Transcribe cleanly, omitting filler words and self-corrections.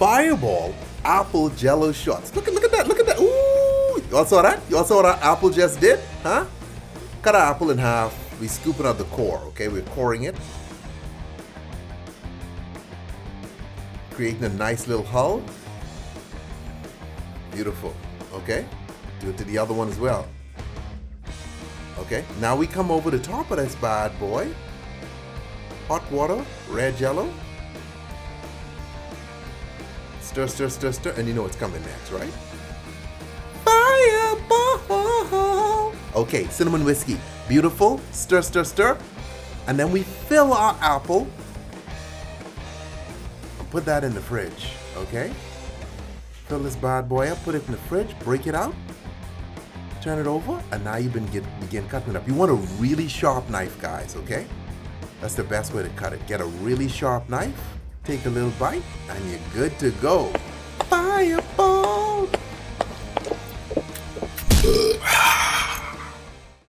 Fireball apple Jello shots. Look at that, look at that. Ooh, you all saw that? You all saw what our apple just did? Huh? Cut our apple in half. We scooping out the core, okay? We're coring it. Creating a nice little hull. Beautiful, okay? Do it to the other one as well. Okay, now we come over the top of this bad boy. Hot water, red Jello. Stir, stir, stir, stir, and you know what's coming next, right? Fireball! Okay, cinnamon whiskey. Beautiful. Stir, stir, stir. And then we fill our apple. And put that in the fridge, okay? Fill this bad boy up, put it in the fridge, break it out. Turn it over, and now you begin cutting it up. You want a really sharp knife, guys, okay? That's the best way to cut it. Get a really sharp knife, take a little bite, and you're good to go. Fireball!